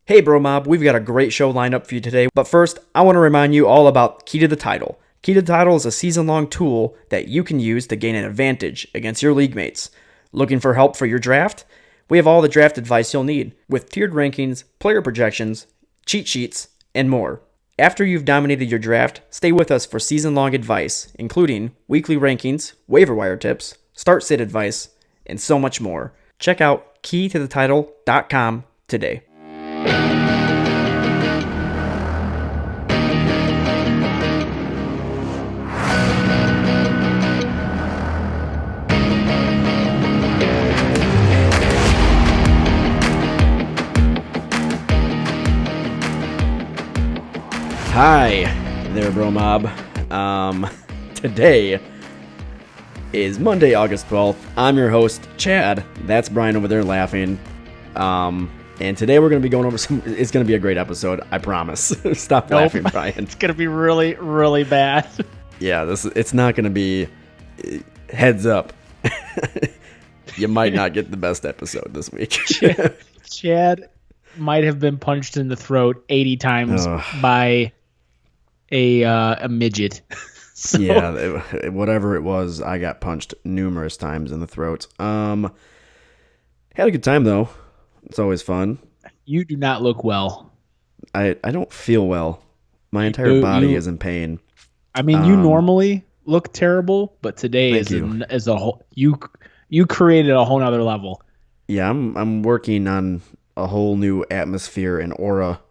Hey BroMob, we've got a great show lined up for you today, but first, I want to remind you all about Key to the Title. Key to the Title is a season-long tool that you can use to gain an advantage against your league mates. Looking for help for your draft? We have all the draft advice you'll need, with tiered rankings, player projections, cheat sheets, and more. After you've dominated your draft, stay with us for season-long advice, including weekly rankings, waiver wire tips, start sit advice, and so much more. Check out keytothetitle.com today. Hi there, BroMob. Today is Monday, August 12th. I'm your host, Chad. That's Brian over there laughing. And today we're going to be going over it's going to be a great episode, I promise. Stop laughing, Brian. It's going to be really, really bad. Yeah, it's not going to be heads up. You might not get the best episode this week. Chad might have been punched in the throat 80 times by a midget. So. Yeah, whatever it was, I got punched numerous times in the throat. Had a good time though. It's always fun. You do not look well. I don't feel well. My entire body is in pain. I mean, you normally look terrible, but today is a whole. You created a whole nother level. Yeah, I'm working on a whole new atmosphere and aura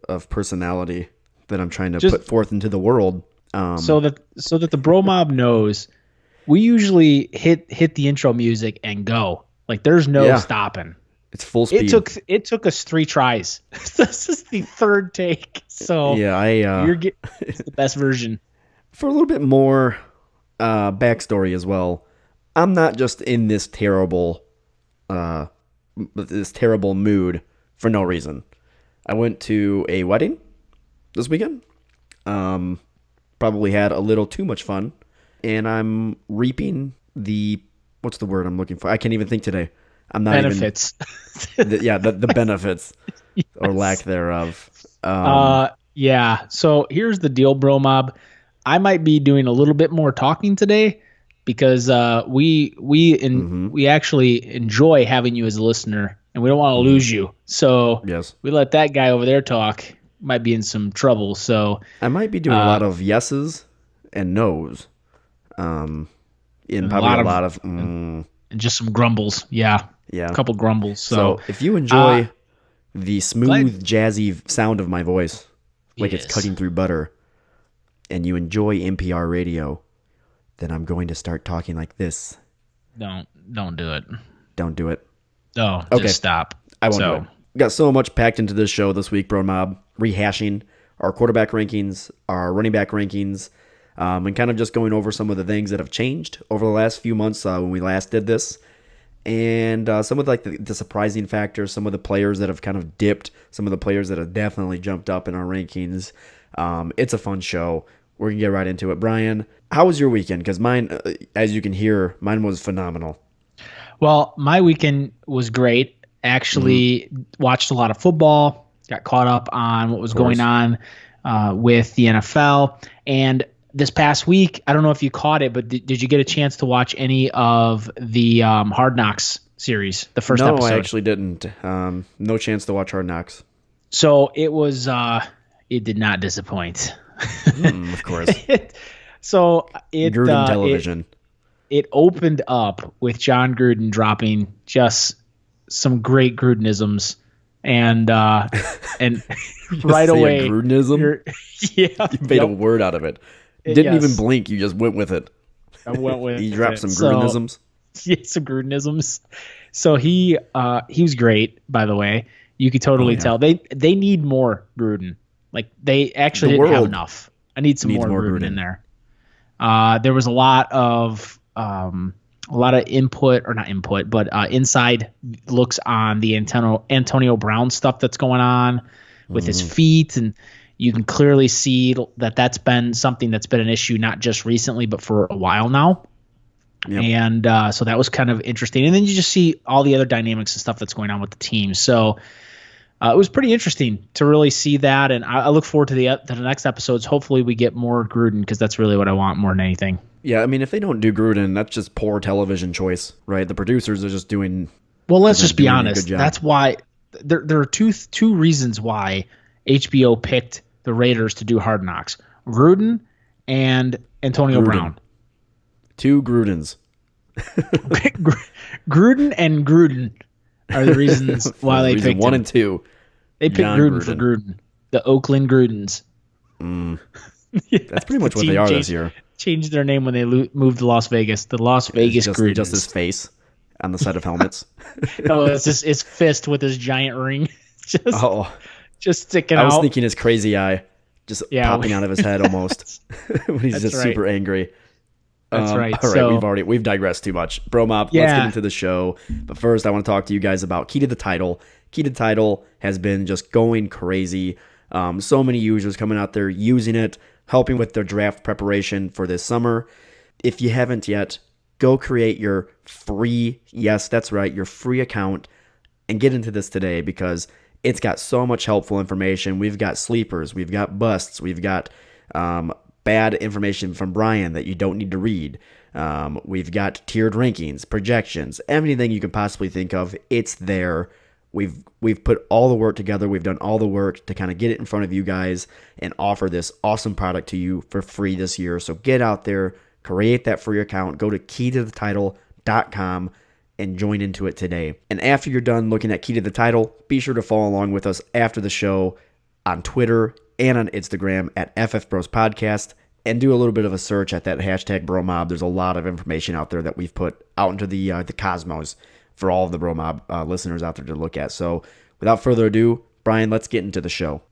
of personality that I'm trying to put forth into the world. So that the BroMob knows, we usually hit the intro music and go. Like there's no stopping. It's full speed. It took us 3 tries. This is the 3rd take. So yeah, it's the best version. For a little bit more backstory as well, I'm not just in this terrible mood for no reason. I went to a wedding this weekend. Probably had a little too much fun, and I'm reaping what's the word I'm looking for? I can't even think today. I'm not benefits. The benefits yes. Or lack thereof. Yeah. So here's the deal, BroMob. I might be doing a little bit more talking today because we actually enjoy having you as a listener, and we don't want to lose you. So yes, we let that guy over there talk. Might be in some trouble. So I might be doing a lot of yeses and nos. And probably a lot of and just some grumbles. Yeah. A couple grumbles. So if you enjoy the smooth, jazzy sound of my voice, like it's cutting through butter, and you enjoy NPR radio, then I'm going to start talking like this. Don't do it. Don't do it. No, just stop. I won't do it. We got so much packed into this show this week, BroMob. Rehashing our quarterback rankings, our running back rankings, and kind of just going over some of the things that have changed over the last few months when we last did this. And some of the surprising factors, some of the players that have kind of dipped, some of the players that have definitely jumped up in our rankings. It's a fun show. We're going to get right into it. Brian, how was your weekend? Because mine, as you can hear, mine was phenomenal. Well, my weekend was great. Actually, watched a lot of football, got caught up on what was going on with the NFL. And this past week, I don't know if you caught it, but did you get a chance to watch any of the Hard Knocks series, the first episode? No, I actually didn't. No chance to watch Hard Knocks. So it was, it did not disappoint. Of course. Gruden television. It opened up with John Gruden dropping just some great Grudenisms, and right away, Grudenism. Yeah, you made a word out of it. Didn't even blink. You just went with it. I went with it. He dropped some Grudenisms. Some Grudenisms. So he was great. By the way, you could totally tell they need more Gruden. Like they actually didn't have enough. I need some more Gruden in there. There was a lot of input, or not input, but inside looks on the Antonio Brown stuff that's going on with his feet, and you can clearly see that that's been something that's been an issue not just recently but for a while now. Yep. And so that was kind of interesting. And then you just see all the other dynamics and stuff that's going on with the team. So it was pretty interesting to really see that. And I look forward to the next episodes. Hopefully we get more Gruden, because that's really what I want more than anything. Yeah, I mean, if they don't do Gruden, that's just poor television choice, right? The producers are just doing. Well, let's just be honest. That's why there are two reasons why HBO picked the Raiders to do Hard Knocks: Gruden and Antonio Brown. Two Grudens. Gruden and Gruden are the reasons why they picked 1 him. and 2. They picked Gruden for Gruden. The Oakland Grudens. That's pretty much what they are this year. Changed their name when they moved to Las Vegas. The Las Vegas Grudens. Just his face on the set of helmets. No, it's just his fist with his giant ring. Just sticking out. I was thinking his crazy eye just popping out of his head almost when he's just super angry. That's right. All right, we've digressed too much. BroMob, let's get into the show. But first, I want to talk to you guys about Key to the Title. Key to the Title has been just going crazy. So many users coming out there using it, helping with their draft preparation for this summer. If you haven't yet, go create your free, yes, that's right, your free account and get into this today, because it's got so much helpful information. We've got sleepers, we've got busts, we've got bad information from Brian that you don't need to read. We've got tiered rankings, projections, everything you could possibly think of. It's there. We've put all the work together. We've done all the work to kind of get it in front of you guys and offer this awesome product to you for free this year. So get out there, create that free account, go to keytothetitle.com and join into it today. And after you're done looking at Key to the Title, be sure to follow along with us after the show on Twitter and on Instagram at FF Bros Podcast, and do a little bit of a search at that hashtag BroMob. There's a lot of information out there that we've put out into the cosmos for all of the BroMob listeners out there to look at. So without further ado, Brian, let's get into the show.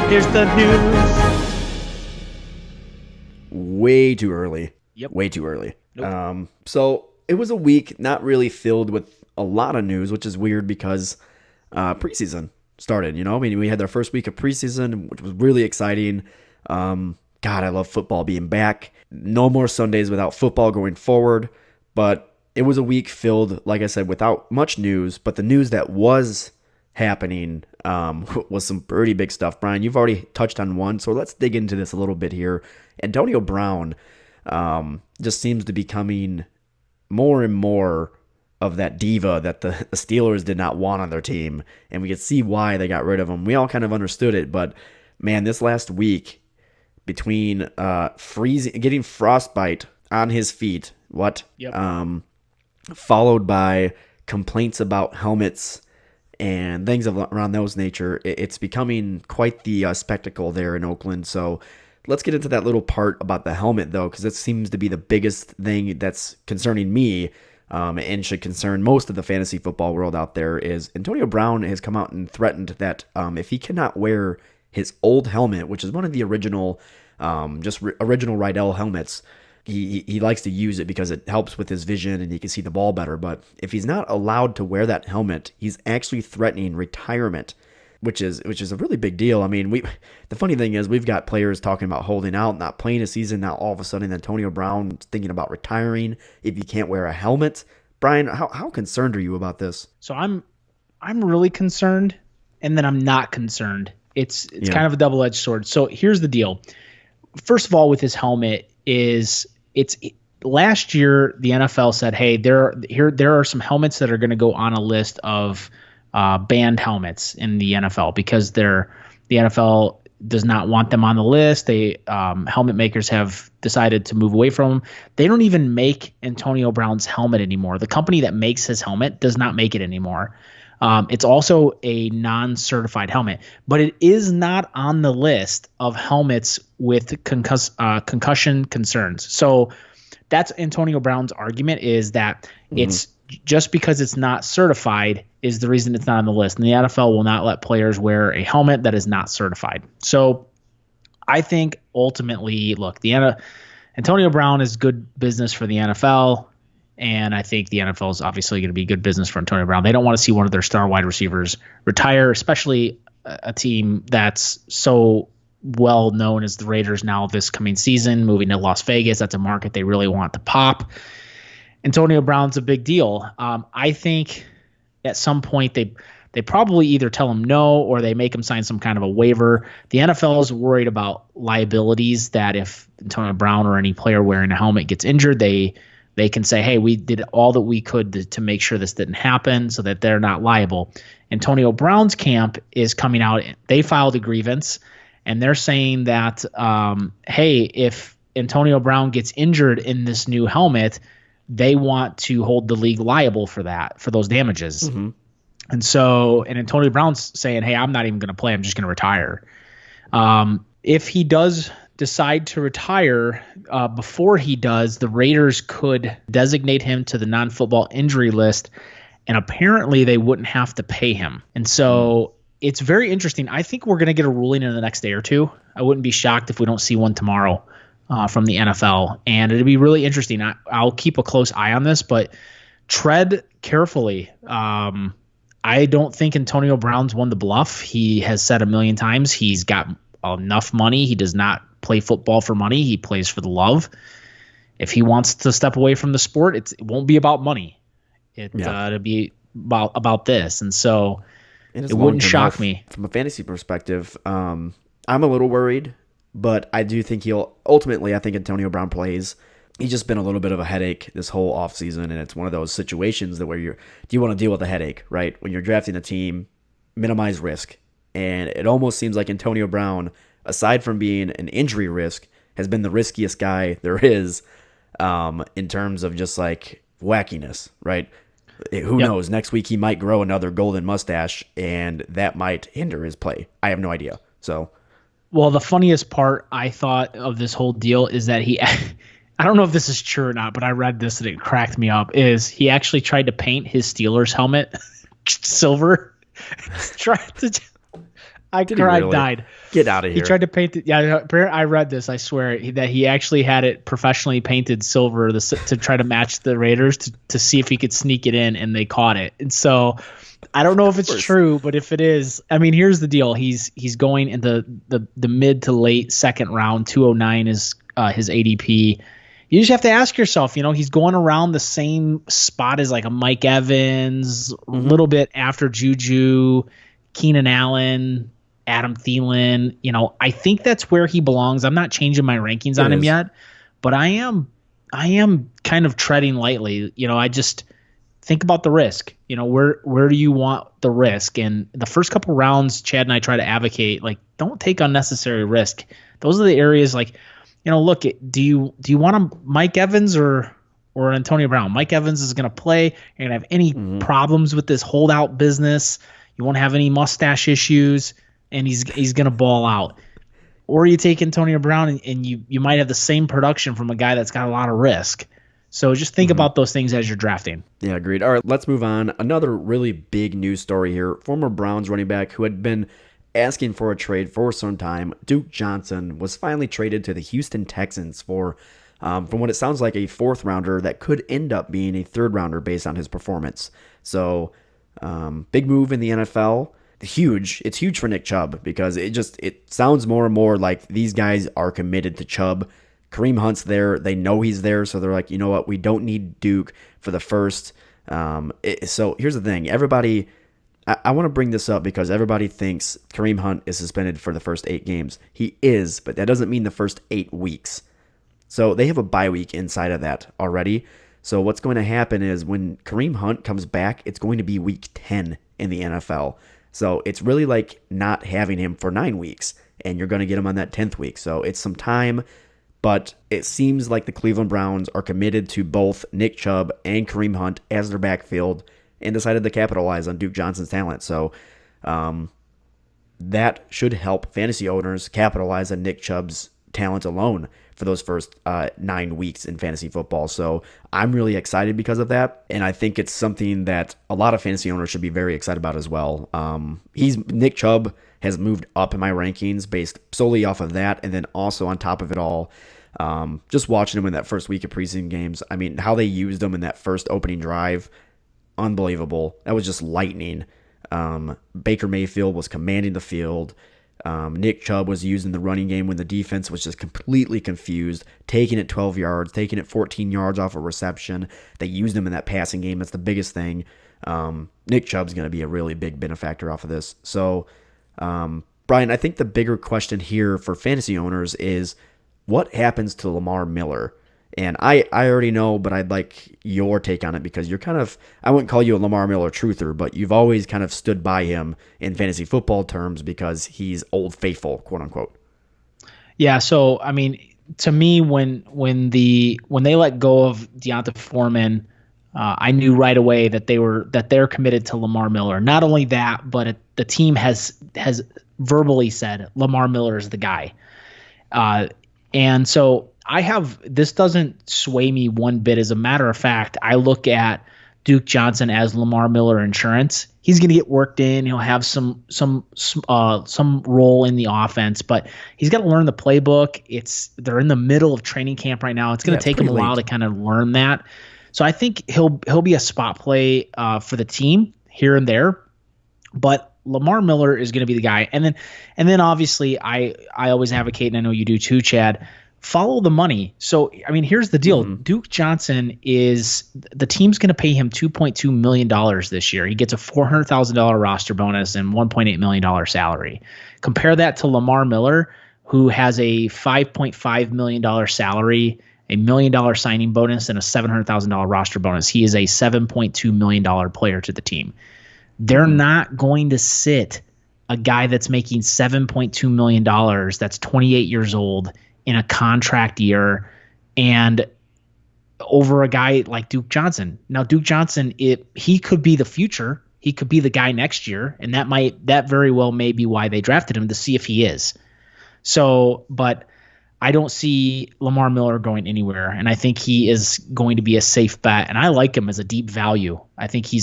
Here's the news. Way too early. Yep. Way too early. Nope. So it was a week not really filled with a lot of news, which is weird because preseason started. I mean, we had our first week of preseason, which was really exciting. God, I love football being back. No more Sundays without football going forward. But it was a week filled, like I said, without much news. But the news that was happening was some pretty big stuff. Brian, you've already touched on one, so let's dig into this a little bit here. Antonio Brown just seems to be becoming more and more of that diva that the Steelers did not want on their team. And we could see why they got rid of him. We all kind of understood it. But, man, this last week, between getting frostbite on his feet, followed by complaints about helmets and things around those nature, it's becoming quite the spectacle there in Oakland. So let's get into that little part about the helmet, though, because it seems to be the biggest thing that's concerning me and should concern most of the fantasy football world out there. Is Antonio Brown has come out and threatened that if he cannot wear his old helmet, which is one of the original Rydell helmets. He likes to use it because it helps with his vision and he can see the ball better. But if he's not allowed to wear that helmet, he's actually threatening retirement, which is a really big deal. I mean, the funny thing is we've got players talking about holding out, not playing a season. Now all of a sudden Antonio Brown is thinking about retiring if you can't wear a helmet. Brian, how concerned are you about this? So I'm really concerned, and then I'm not concerned. It's kind of a double-edged sword. So here's the deal. First of all, with his helmet last year the NFL said, hey, there are some helmets that are going to go on a list of banned helmets in the NFL because the NFL does not want them on the list. Helmet makers have decided to move away from them. They don't even make Antonio Brown's helmet anymore. The company that makes his helmet does not make it anymore. It's also a non-certified helmet, but it is not on the list of helmets with concussion concerns. So that's Antonio Brown's argument, is that it's just because it's not certified is the reason it's not on the list. And the NFL will not let players wear a helmet that is not certified. So I think ultimately, look, Antonio Brown is good business for the NFL. And I think the NFL is obviously going to be good business for Antonio Brown. They don't want to see one of their star wide receivers retire, especially a team that's so well known as the Raiders now this coming season, moving to Las Vegas. That's a market they really want to pop. Antonio Brown's a big deal. I think at some point they probably either tell him no or they make him sign some kind of a waiver. The NFL is worried about liabilities that if Antonio Brown or any player wearing a helmet gets injured, they can say, hey, we did all that we could to make sure this didn't happen so that they're not liable. Antonio Brown's camp is coming out. They filed a grievance, and they're saying that, hey, if Antonio Brown gets injured in this new helmet, they want to hold the league liable for those damages. Mm-hmm. And Antonio Brown's saying, hey, I'm not even going to play. I'm just going to retire. If he does decide to retire, before he does, the Raiders could designate him to the non-football injury list, and apparently they wouldn't have to pay him. And so it's very interesting. I think we're going to get a ruling in the next day or two. I wouldn't be shocked if we don't see one tomorrow from the NFL, and it'd be really interesting. I'll keep a close eye on this, but tread carefully. I don't think Antonio Brown's won the bluff. He has said a million times he's got enough money. He does not play football for money. He plays for the love. If he wants to step away from the sport, it won't be about money. It'll be about this. And so it wouldn't shock me. From a fantasy perspective, I'm a little worried, but I do think I think Antonio Brown plays. He's just been a little bit of a headache this whole offseason, and it's one of those situations that where do you want to deal with a headache, right? When you're drafting a team, minimize risk. And it almost seems like Antonio Brown, aside from being an injury risk, has been the riskiest guy there is in terms of just like wackiness, right? Who knows? Next week he might grow another golden mustache, and that might hinder his play. I have no idea. So, well, the funniest part I thought of this whole deal is that I don't know if this is true or not, but I read this and it cracked me up, is he actually tried to paint his Steelers helmet silver. I died. Get out of here. He tried to paint it. Yeah, I read this. I swear that he actually had it professionally painted silver to try to match the Raiders to see if he could sneak it in, and they caught it. And so I don't know if it's true, but if it is, I mean, here's the deal. He's going in the mid to late second round. 209 is his ADP. You just have to ask yourself, he's going around the same spot as like a Mike Evans, a little bit after Juju, Keenan Allen, Adam Thielen. I think that's where he belongs. I'm not changing my rankings on him yet, but I am kind of treading lightly. I just think about the risk. Where do you want the risk? And the first couple rounds, Chad and I try to advocate, like, don't take unnecessary risk. Those are the areas like, look, do you want a Mike Evans or Antonio Brown? Mike Evans is going to play. You're going to have any problems with this holdout business. You won't have any mustache issues, and he's going to ball out. Or you take Antonio Brown, and you might have the same production from a guy that's got a lot of risk. So just think about those things as you're drafting. Yeah, agreed. All right, let's move on. Another really big news story here. Former Browns running back who had been asking for a trade for some time, Duke Johnson, was finally traded to the Houston Texans for, from what it sounds like, a fourth rounder that could end up being a third rounder based on his performance. So, big move in the NFL. Huge. It's huge for Nick Chubb because it sounds more and more like these guys are committed to Chubb. Kareem Hunt's there. They know he's there, so they're like, you know what? We don't need Duke for the first. So here's the thing. Everybody, I want to bring this up because everybody thinks Kareem Hunt is suspended for the first 8 games. He is, but that doesn't mean the first 8 weeks. So they have a bye week inside of that already. So what's going to happen is when Kareem Hunt comes back, it's going to be week 10 in the NFL. So it's really like not having him for 9 weeks, and you're going to get him on that 10th week. So it's some time, but it seems like the Cleveland Browns are committed to both Nick Chubb and Kareem Hunt as their backfield and decided to capitalize on Duke Johnson's talent. So that should help fantasy owners capitalize on Nick Chubb's talent alone for those first 9 weeks in fantasy football. So I'm really excited because of that, and I think it's something that a lot of fantasy owners should be very excited about as well. Nick Chubb has moved up in my rankings based solely off of that, and then also on top of it all, just watching him in that first week of preseason games. I mean, how they used him in that first opening drive, unbelievable. That was just lightning. Baker Mayfield was commanding the field. Nick Chubb was used in the running game when the defense was just completely confused, taking it 12 yards, taking it 14 yards off a reception. They used him in that passing game. That's the biggest thing. Nick Chubb's going to be a really big benefactor off of this. So, Brian, I think the bigger question here for fantasy owners is what happens to Lamar Miller? And I already know, but I'd like your take on it because you're kind of, I wouldn't call you a Lamar Miller truther, but you've always kind of stood by him in fantasy football terms because he's old faithful, quote unquote. Yeah. So, I mean, to me, when they let go of Deonta Foreman, I knew right away that they're committed to Lamar Miller. Not only that, but the team has verbally said Lamar Miller is the guy. And so this doesn't sway me one bit. As a matter of fact, I look at Duke Johnson as Lamar Miller insurance. He's going to get worked in. He'll have some role in the offense, but he's got to learn the playbook. They're in the middle of training camp right now. It's going to take him a while to kind of learn that. So I think he'll be a spot play for the team here and there, but Lamar Miller is going to be the guy. And then obviously I always advocate, and I know you do too, Chad, follow the money. So, I mean, here's the deal. Mm-hmm. Duke Johnson the team's going to pay him $2.2 million this year. He gets a $400,000 roster bonus and $1.8 million salary. Compare that to Lamar Miller, who has a $5.5 million salary, a $1 million signing bonus, and a $700,000 roster bonus. He is a $7.2 million player to the team. They're not going to sit a guy that's making $7.2 million, that's 28 years old, in a contract year, and over a guy like Duke Johnson. Now, Duke Johnson, he could be the future. He could be the guy next year, and that very well may be why they drafted him, to see if he is. So, but I don't see Lamar Miller going anywhere, and I think he is going to be a safe bet, and I like him as a deep value. I think he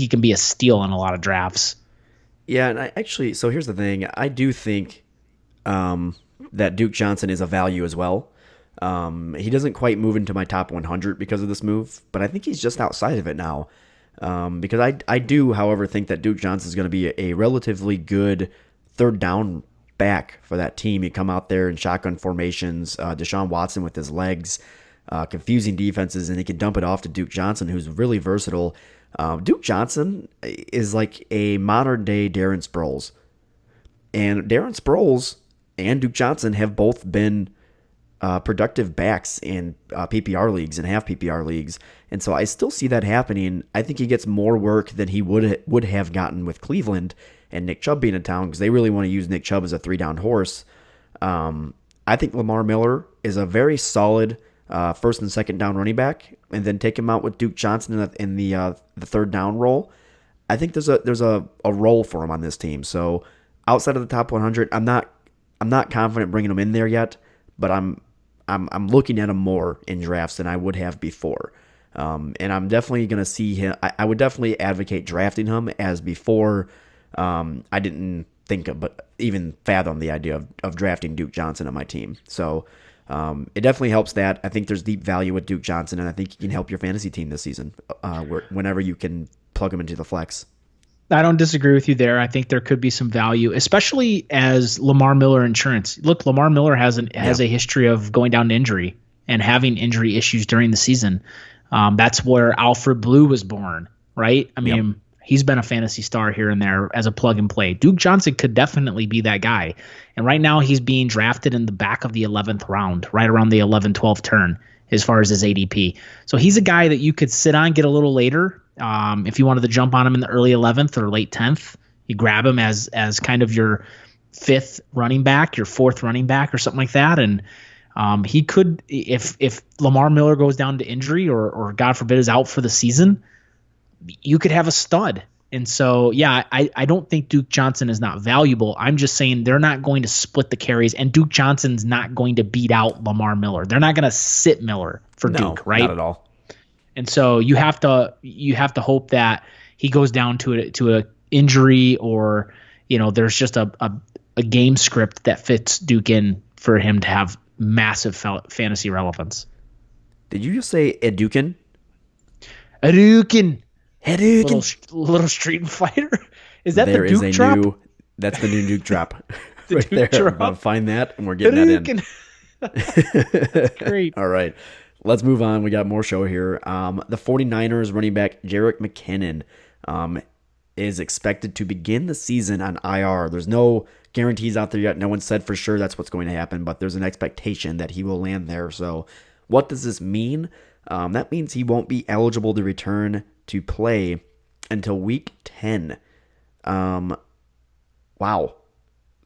can be a steal in a lot of drafts. Yeah, and so here's the thing. I do think that Duke Johnson is a value as well. He doesn't quite move into my top 100 because of this move, but I think he's just outside of it now. Because I do, however, think that Duke Johnson is going to be a relatively good third down back for that team. You come out there in shotgun formations, Deshaun Watson with his legs, confusing defenses, and he can dump it off to Duke Johnson, who's really versatile. Duke Johnson is like a modern day Darren Sproles. And Darren Sproles and Duke Johnson have both been productive backs in PPR leagues and half PPR leagues. And so I still see that happening. I think he gets more work than he would have gotten with Cleveland and Nick Chubb being in town, because they really want to use Nick Chubb as a 3-down horse. I think Lamar Miller is a very solid first and second down running back, and then take him out with Duke Johnson in the third down role. I think there's a role for him on this team. So outside of the top 100, I'm not confident bringing him in there yet, but I'm looking at him more in drafts than I would have before. And I'm definitely going to see him. I would definitely advocate drafting him, as before I didn't think of, but even fathom the idea of drafting Duke Johnson on my team. So it definitely helps that. I think there's deep value with Duke Johnson, and I think he can help your fantasy team this season whenever you can plug him into the flex. I don't disagree with you there. I think there could be some value, especially as Lamar Miller insurance. Look, Lamar Miller has a history of going down to injury and having injury issues during the season. That's where Alfred Blue was born, right? I mean, he's been a fantasy star here and there as a plug and play. Duke Johnson could definitely be that guy. And right now he's being drafted in the back of the 11th round, right around the 11-12 turn as far as his ADP. So he's a guy that you could sit on, get a little later. If you wanted to jump on him in the early 11th or late 10th, you grab him as kind of your fifth running back, your fourth running back or something like that. And he could, if Lamar Miller goes down to injury or God forbid is out for the season, you could have a stud. And so, yeah, I don't think Duke Johnson is not valuable. I'm just saying they're not going to split the carries, and Duke Johnson's not going to beat out Lamar Miller. They're not going to sit Miller for Duke, right? Not at all. And so you have to hope that he goes down to a injury, or there's just a game script that fits Duke in for him to have massive fantasy relevance. Did you just say Edukin? Hadouken. Little street fighter. Is that the Duke drop? That's the new Duke drop. The right Duke there. I'm going drop. to find that, and we're getting that in. That's great. All right. Let's move on. We got more show here. The 49ers running back Jerick McKinnon is expected to begin the season on IR. There's no guarantees out there yet. No one said for sure that's what's going to happen, but there's an expectation that he will land there. So what does this mean? That means he won't be eligible to return to play until week 10. Wow.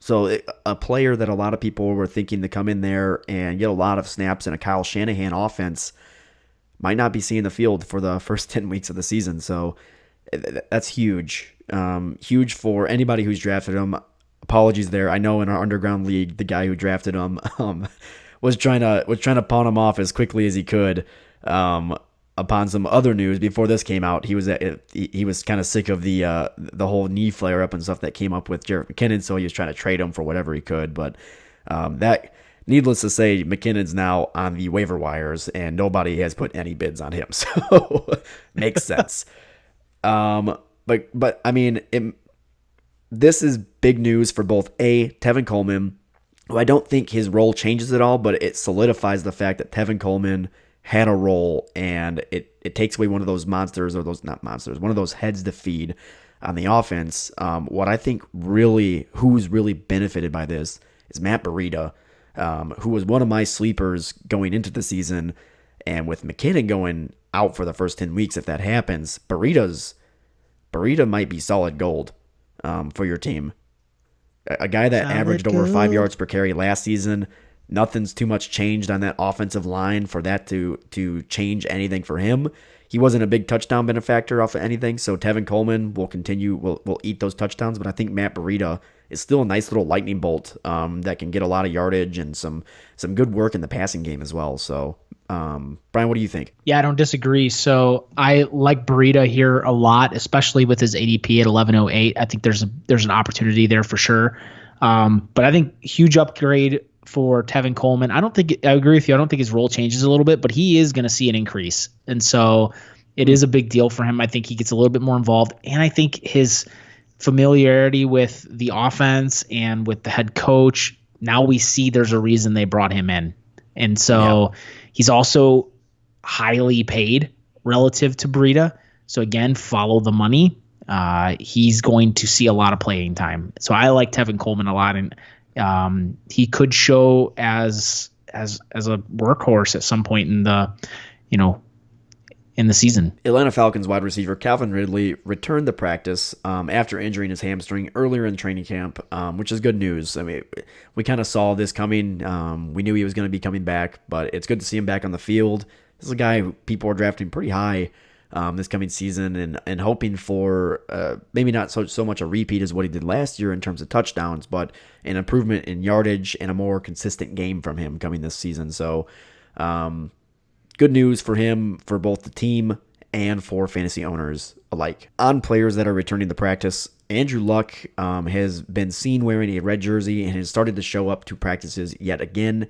So a player that a lot of people were thinking to come in there and get a lot of snaps in a Kyle Shanahan offense might not be seeing the field for the first 10 weeks of the season. So that's huge. Huge for anybody who's drafted him. Apologies there. I know in our underground league, the guy who drafted him was trying to pawn him off as quickly as he could. Upon some other news before this came out, he was kind of sick of the whole knee flare up and stuff that came up with Jerick McKinnon, so he was trying to trade him for whatever he could. But that, needless to say, McKinnon's now on the waiver wires, and nobody has put any bids on him, so makes sense. But I mean, this is big news for both Tevin Coleman, who I don't think his role changes at all, but it solidifies the fact that Tevin Coleman had a role, and it takes away one of those monsters, or those not monsters, one of those heads to feed on the offense. What I think who's really benefited by this is Matt Breida, who was one of my sleepers going into the season, and with McKinnon going out for the first 10 weeks, if that happens, Breida might be solid gold for your team. A guy that averaged over 5 yards per carry last season. Nothing's too much changed on that offensive line for that to change anything for him. He wasn't a big touchdown benefactor off of anything, so Tevin Coleman will eat those touchdowns, but I think Matt Breida is still a nice little lightning bolt that can get a lot of yardage and some good work in the passing game as well. So, Brian, what do you think? Yeah, I don't disagree. So I like Breida here a lot, especially with his ADP at 1108. I think there's an opportunity there for sure. But I think huge upgrade for Tevin Coleman. I agree with you. I don't think his role changes a little bit, but he is going to see an increase. And so it is a big deal for him. I think he gets a little bit more involved. And I think his familiarity with the offense and with the head coach, now we see there's a reason they brought him in. And so he's also highly paid relative to Breida. So again, follow the money. He's going to see a lot of playing time. So I like Tevin Coleman a lot, and he could show as a workhorse at some point in the season. Atlanta Falcons wide receiver Calvin Ridley returned to practice after injuring his hamstring earlier in training camp, which is good news. I mean, we kind of saw this coming. We knew he was going to be coming back, but it's good to see him back on the field. This is a guy who people are drafting pretty high this coming season, and hoping for maybe not so much a repeat as what he did last year in terms of touchdowns, but an improvement in yardage and a more consistent game from him coming this season. So good news for him, for both the team and for fantasy owners alike. On players that are returning to practice, Andrew Luck has been seen wearing a red jersey and has started to show up to practices yet again,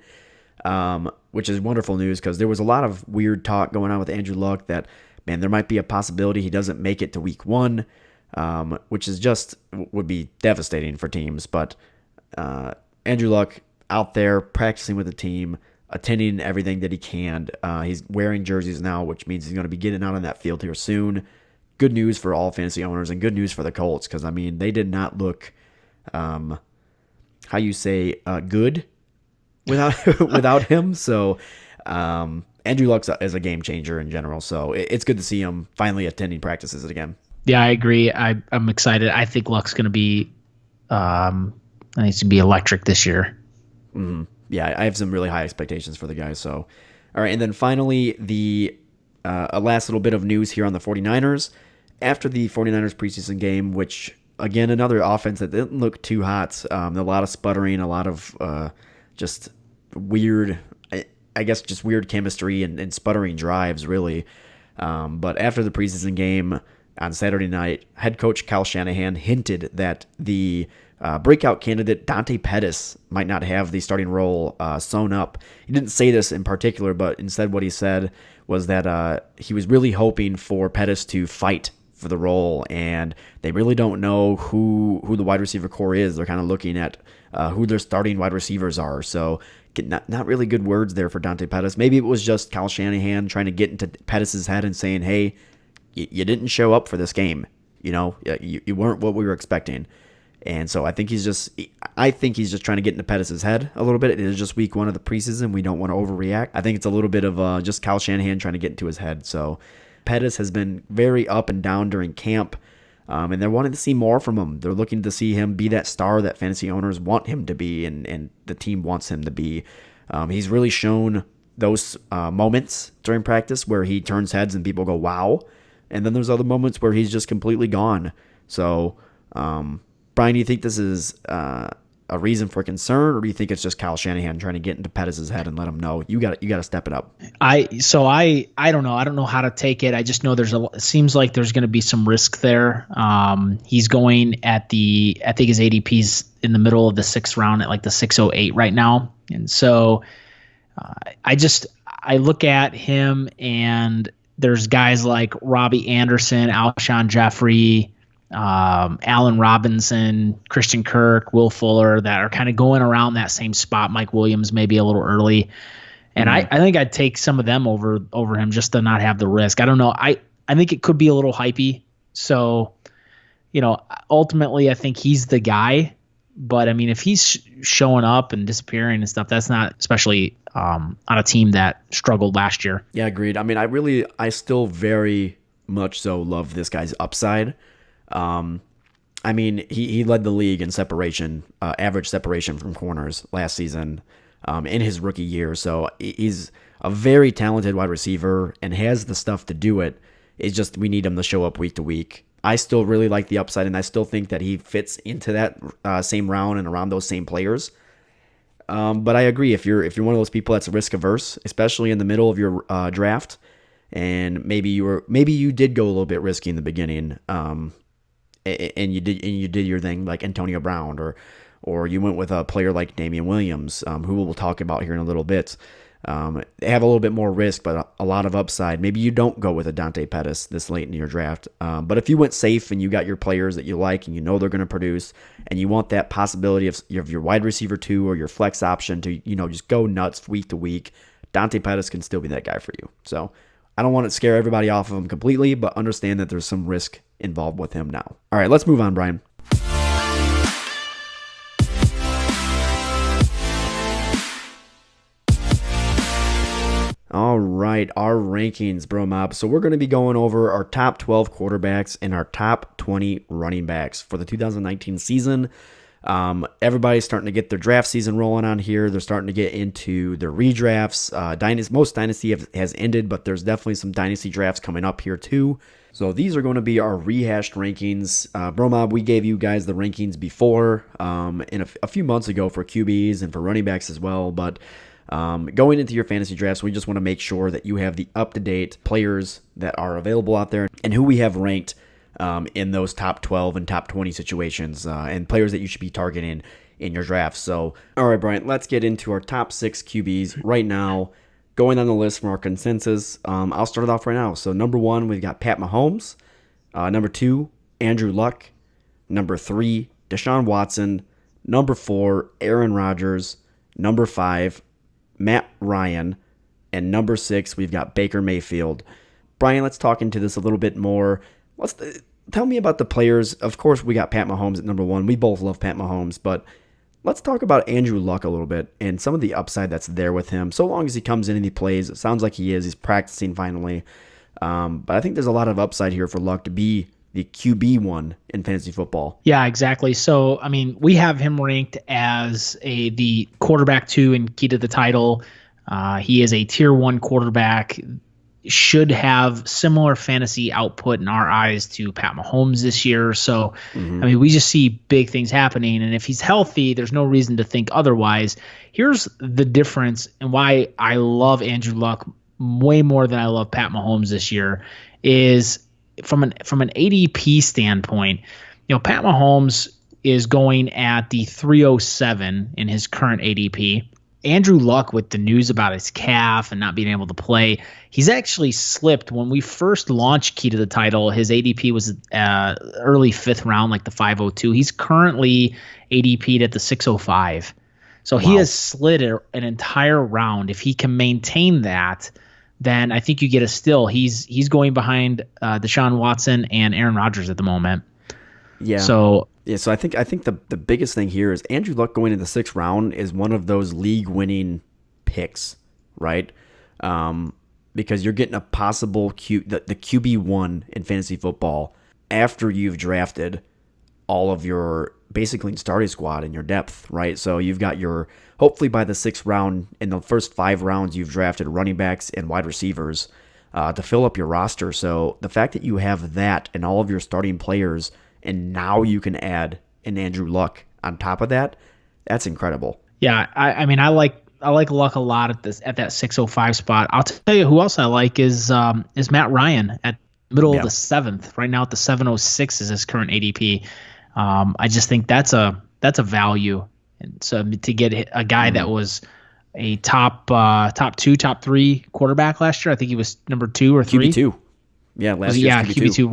which is wonderful news, because there was a lot of weird talk going on with Andrew Luck that, man, there might be a possibility he doesn't make it to week 1, which is would be devastating for teams. But Andrew Luck out there practicing with the team, attending everything that he can. He's wearing jerseys now, which means he's going to be getting out on that field here soon. Good news for all fantasy owners, and good news for the Colts, because, I mean, they did not look, good without him. So Andrew Luck is a game changer in general, so it's good to see him finally attending practices again. Yeah, I agree. I'm excited. I think Luck's going to be electric this year. Mm-hmm. Yeah, I have some really high expectations for the guy. So, all right, and then finally, a last little bit of news here on the 49ers. After the 49ers preseason game, which, again, another offense that didn't look too hot, a lot of sputtering, a lot of just weird, I guess just weird chemistry and sputtering drives, really. But after the preseason game on Saturday night, head coach Kyle Shanahan hinted that the breakout candidate Dante Pettis might not have the starting role sewn up. He didn't say this in particular, but instead what he said was that he was really hoping for Pettis to fight for the role, and they really don't know who the wide receiver core is. They're kind of looking at who their starting wide receivers are. So not really good words there for Dante Pettis. Maybe it was just Kyle Shanahan trying to get into Pettis' head and saying, hey, you didn't show up for this game. You weren't what we were expecting. And so I think he's just trying to get into Pettis' head a little bit. It is just week 1 of the preseason. We don't want to overreact. I think it's a little bit of just Kyle Shanahan trying to get into his head. So Pettis has been very up and down during camp, and they're wanting to see more from him. They're looking to see him be that star that fantasy owners want him to be, and the team wants him to be. He's really shown those moments during practice where he turns heads and people go, wow. And then there's other moments where he's just completely gone. So, Brian, do you think this is a reason for concern, or do you think it's just Kyle Shanahan trying to get into Pettis' head and let him know you got to step it up? I don't know. I don't know how to take it. I just know it seems like there's going to be some risk there. He's going I think his ADP's in the middle of the 6th round at like the 608 right now, and so I look at him, and there's guys like Robbie Anderson, Alshon Jeffrey, Allen Robinson, Christian Kirk, Will Fuller that are kind of going around that same spot. Mike Williams maybe a little early. And I think I'd take some of them over him just to not have the risk. I don't know. I think it could be a little hypey. So, ultimately I think he's the guy. But I mean, if he's showing up and disappearing and stuff, that's not especially on a team that struggled last year. Yeah, agreed. I mean, I still very much so love this guy's upside. I mean, he led the league in separation, average separation from corners last season, in his rookie year. So he's a very talented wide receiver and has the stuff to do it. It's just we need him to show up week to week. I still really like the upside, and I still think that he fits into that same round and around those same players. But I agree, if you're one of those people that's risk averse, especially in the middle of your draft, and maybe you did go a little bit risky in the beginning, and you did your thing like Antonio Brown, or you went with a player like Damian Williams, who we'll talk about here in a little bit. They have a little bit more risk, but a lot of upside. Maybe you don't go with a Dante Pettis this late in your draft. But if you went safe and you got your players that you like and you know they're going to produce, and you want that possibility of your wide receiver 2 or your flex option to just go nuts week to week, Dante Pettis can still be that guy for you. So I don't want to scare everybody off of him completely, but understand that there's some risk involved with him now. All right, let's move on, Brian. All right, our rankings, BroMob. So we're going to be going over our top 12 quarterbacks and our top 20 running backs for the 2019 season. Everybody's starting to get their draft season rolling on here. They're starting to get into their redrafts. Most Dynasty has ended, but there's definitely some Dynasty drafts coming up here too. So these are going to be our rehashed rankings. BroMob, we gave you guys the rankings before in a few months ago for QBs and for running backs as well, but going into your fantasy drafts, we just want to make sure that you have the up-to-date players that are available out there and who we have ranked in those top 12 and top 20 situations, and players that you should be targeting in your drafts. So, all right, Brian, let's get into our top 6 QBs right now. Going on the list from our consensus, I'll start it off right now. So, number 1, we've got Pat Mahomes. Number 2, Andrew Luck. Number 3, Deshaun Watson. Number 4, Aaron Rodgers. Number 5, Matt Ryan, and number 6, we've got Baker Mayfield. Brian, let's talk into this a little bit more. Tell me about the players. Of course, we got Pat Mahomes at number 1. We both love Pat Mahomes, but let's talk about Andrew Luck a little bit and some of the upside that's there with him. So long as he comes in and he plays, it sounds like he is. He's practicing finally. But I think there's a lot of upside here for Luck to be the QB1 in fantasy football. Yeah, exactly. So, I mean, we have him ranked as the quarterback 2 in key to the title. He is a tier 1 quarterback, should have similar fantasy output in our eyes to Pat Mahomes this year. So, I mean, we just see big things happening. And if he's healthy, there's no reason to think otherwise. Here's the difference and why I love Andrew Luck way more than I love Pat Mahomes this year is from an ADP standpoint. Pat Mahomes is going at the 307 in his current ADP. Andrew Luck, with the news about his calf and not being able to play, he's actually slipped. When we first launched Key to the Title, his ADP was early fifth round, like the 502. He's currently ADP'd at the 605. So he has slid an entire round. If he can maintain that, then I think you get a steal. He's going behind Deshaun Watson and Aaron Rodgers at the moment. Yeah. So I think the biggest thing here is Andrew Luck going in the sixth round is one of those league-winning picks, right? Because you're getting a possible the QB1 in fantasy football after you've drafted all of your basically starting squad and your depth, right? So you've got hopefully by the sixth round, in the first 5 rounds, you've drafted running backs and wide receivers to fill up your roster. So the fact that you have that and all of your starting players, and now you can add an Andrew Luck on top of that, that's incredible. Yeah, I mean, I like Luck a lot at that 605 spot. I'll tell you who else I like is Matt Ryan at middle of the 7th. Right now at the 706 is his current ADP. I just think that's a value, and so to get a guy that was a top 2, top 3 quarterback last year. I think he was number 2 or 3. QB2. Yeah, last year. Yeah, QB2.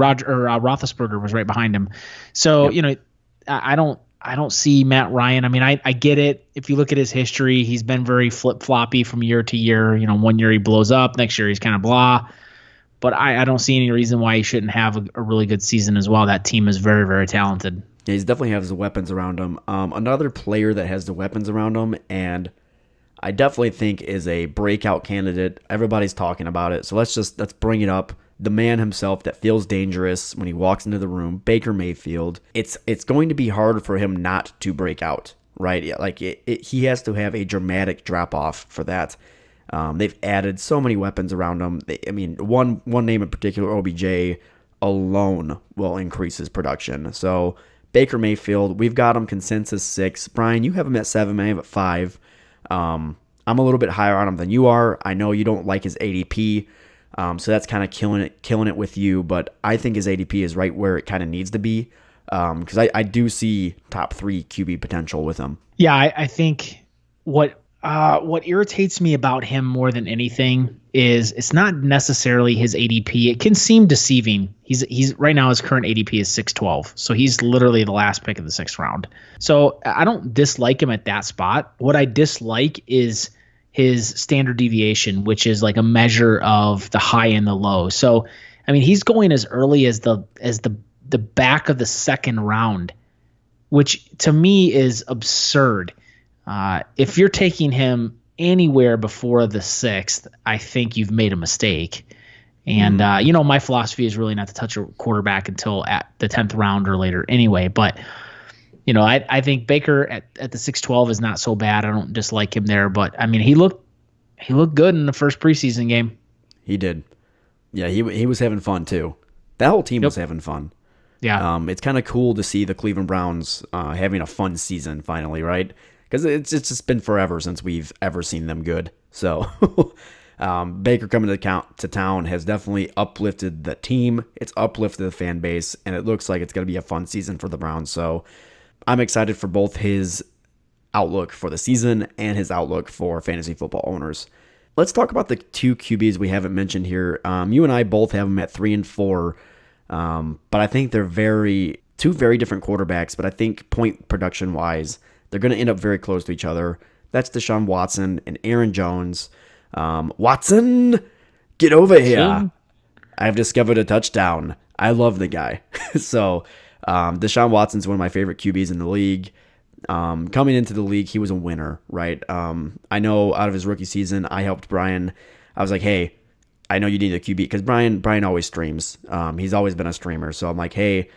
Roethlisberger was right behind him. So I don't see Matt Ryan. I mean, I get it. If you look at his history, he's been very flip floppy from year to year. One year he blows up, next year he's kind of blah. But I don't see any reason why he shouldn't have a really good season as well. That team is very, very talented. Yeah, he definitely has the weapons around him. Another player that has the weapons around him, and I definitely think is a breakout candidate. Everybody's talking about it, so let's bring it up. The man himself that feels dangerous when he walks into the room, Baker Mayfield. It's going to be hard for him not to break out, right? Like he has to have a dramatic drop off for that. They've added so many weapons around him. One name in particular, OBJ, alone will increase his production. So Baker Mayfield, we've got him consensus 6. Brian, you have him at 7. I have at 5. I'm a little bit higher on him than you are. I know you don't like his ADP, so that's kind of killing it with you. But I think his ADP is right where it kind of needs to be, because I do see top 3 QB potential with him. Yeah, I think what irritates me about him more than anything is it's not necessarily his ADP. It can seem deceiving. He's right now his current ADP is 612. So he's literally the last pick of the 6th round. So I don't dislike him at that spot. What I dislike is his standard deviation, which is like a measure of the high and the low. So I mean, he's going as early as the back of the 2nd round, which to me is absurd. If you're taking him anywhere before the 6th, I think you've made a mistake. And, my philosophy is really not to touch a quarterback until at the 10th round or later anyway. But, I think Baker at the 612 is not so bad. I don't dislike him there. But, I mean, he looked good in the first preseason game. He did. Yeah, he was having fun, too. That whole team was having fun. Yeah. It's kind of cool to see the Cleveland Browns having a fun season finally, right? Because it's just been forever since we've ever seen them good. So Baker coming to town has definitely uplifted the team. It's uplifted the fan base, and it looks like it's going to be a fun season for the Browns. So I'm excited for both his outlook for the season and his outlook for fantasy football owners. Let's talk about the 2 QBs we haven't mentioned here. You and I both have them at 3 and 4, but I think they're two very different quarterbacks. But I think point production wise, they're going to end up very close to each other. That's Deshaun Watson and Aaron Jones. Watson, get over here. I've discovered a touchdown. I love the guy. So Deshaun Watson's one of my favorite QBs in the league. Coming into the league, he was a winner, right? I know out of his rookie season, I helped Brian. I was like, hey, I know you need a QB, because Brian always streams. He's always been a streamer. So I'm like, hey,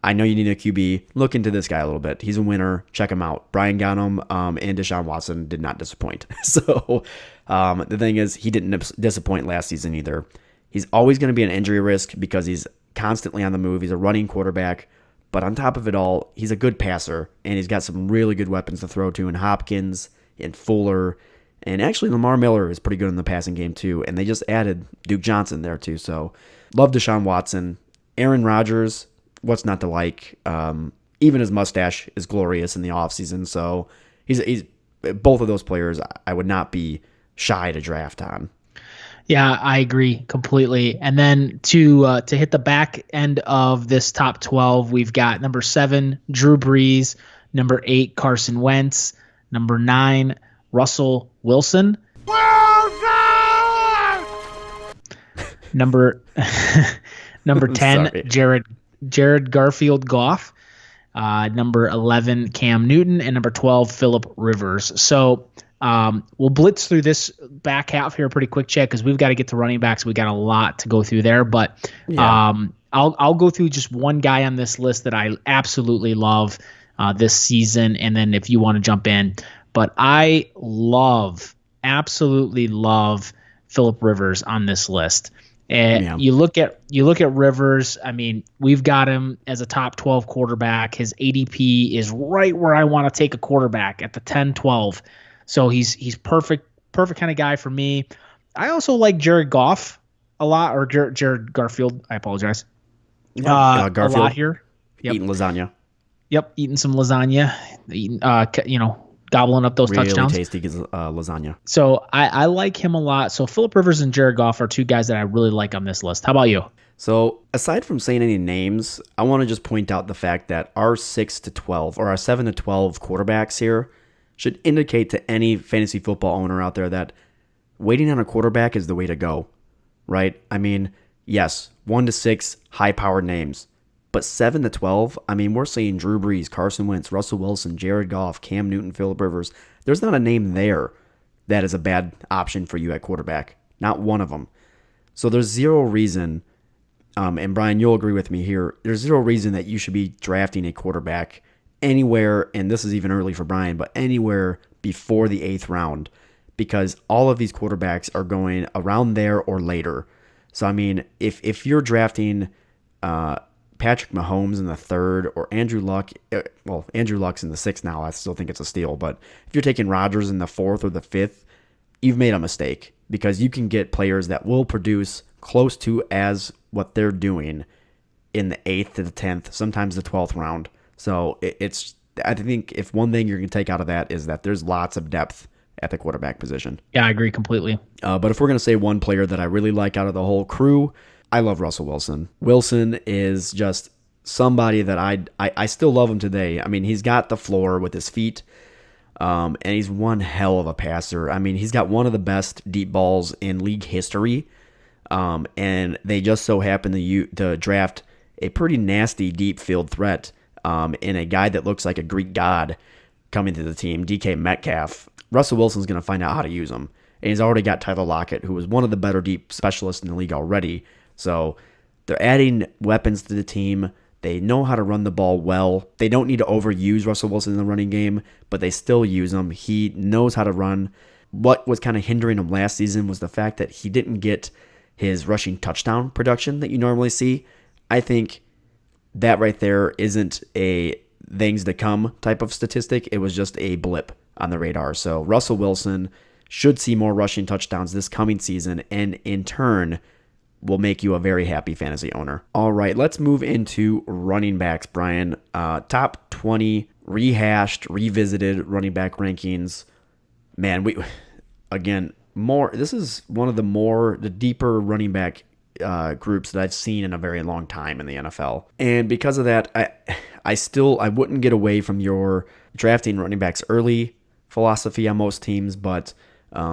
I know you need a QB. Look into this guy a little bit. He's a winner. Check him out. Brian got him, and Deshaun Watson did not disappoint. So the thing is, he didn't disappoint last season either. He's always going to be an injury risk because he's constantly on the move. He's a running quarterback. But on top of it all, he's a good passer, and he's got some really good weapons to throw to in Hopkins and Fuller. And actually, Lamar Miller is pretty good in the passing game too. And they just added Duke Johnson there too. So love Deshaun Watson. Aaron Rodgers, what's not to like? Even his mustache is glorious in the offseason. So he's both of those players I would not be shy to draft on. Yeah, I agree completely. And then to hit the back end of this top 12, we've got number 7, Drew Brees, number 8, Carson Wentz, number 9, Russell Wilson. Number number 10, Jared Garfield Goff. Number 11, Cam Newton, and number 12, Phillip Rivers. So we'll blitz through this back half here pretty quick, check, because we've got to get to running backs. We got a lot to go through there, but I'll go through just one guy on this list that I absolutely love this season, and then if you want to jump in. But I absolutely love Phillip Rivers on this list. And you look at Rivers. I mean, we've got him as a top 12 quarterback. His ADP is right where I want to take a quarterback at the 10-12. So he's perfect kind of guy for me. I also like Jared Goff a lot, or Jared Garfield. I apologize. Garfield, a lot here. Yep. Eating lasagna. Yep, eating some lasagna. Eating, gobbling up those really touchdowns. Really tasty lasagna. So I like him a lot. So Phillip Rivers and Jared Goff are two guys that I really like on this list. How about you? So aside from saying any names, I want to just point out the fact that our 6 to 12 or our 7 to 12 quarterbacks here should indicate to any fantasy football owner out there that waiting on a quarterback is the way to go, right? I mean, yes, 1 to 6 high-powered names. But 7 to 12, I mean, we're seeing Drew Brees, Carson Wentz, Russell Wilson, Jared Goff, Cam Newton, Phillip Rivers. There's not a name there that is a bad option for you at quarterback. Not one of them. So there's zero reason, and Brian, you'll agree with me here, there's zero reason that you should be drafting a quarterback anywhere, and this is even early for Brian, but anywhere before the 8th round, because all of these quarterbacks are going around there or later. So, I mean, if you're drafting Patrick Mahomes in the 3rd, or Andrew Luck, Andrew Luck's in the 6th now. I still think it's a steal. But if you're taking Rodgers in the 4th or the 5th, you've made a mistake, because you can get players that will produce close to as what they're doing in the 8th to the 10th, sometimes the 12th round. So I think if one thing you're going to take out of that is that there's lots of depth at the quarterback position. Yeah, I agree completely. But if we're going to say one player that I really like out of the whole crew, I love Russell Wilson. Wilson is just somebody that I still love him today. I mean, he's got the floor with his feet, and he's one hell of a passer. I mean, he's got one of the best deep balls in league history, and they just so happen to draft a pretty nasty deep field threat in a guy that looks like a Greek god coming to the team, DK Metcalf. Russell Wilson's going to find out how to use him, and he's already got Tyler Lockett, who is one of the better deep specialists in the league already. So they're adding weapons to the team. They know how to run the ball well. They don't need to overuse Russell Wilson in the running game, but they still use him. He knows how to run. What was kind of hindering him last season was the fact that he didn't get his rushing touchdown production that you normally see. I think that right there isn't a things to come type of statistic. It was just a blip on the radar. So Russell Wilson should see more rushing touchdowns this coming season, and in turn will make you a very happy fantasy owner. All right, let's move into running backs, Brian. Top 20 rehashed, revisited running back rankings. Man, this is one of the deeper running back groups that I've seen in a very long time in the NFL. And because of that, I wouldn't get away from your drafting running backs early philosophy on most teams, but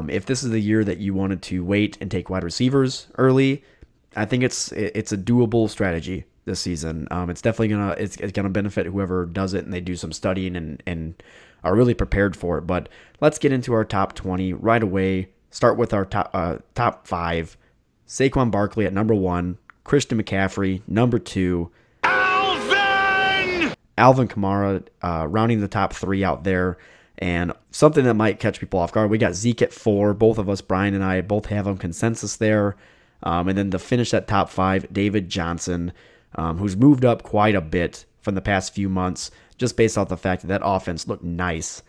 if this is the year that you wanted to wait and take wide receivers early, I think it's a doable strategy this season. It's definitely gonna benefit whoever does it, and they do some studying and are really prepared for it. But let's get into our top 20 right away. Start with our top 5. Saquon Barkley at number 1, Christian McCaffrey number 2, Alvin Kamara rounding the top 3 out there. And something that might catch people off guard, we got Zeke at 4. Both of us, Brian and I, both have on consensus there. And then to finish that top 5, David Johnson, who's moved up quite a bit from the past few months, just based off the fact that offense looked nice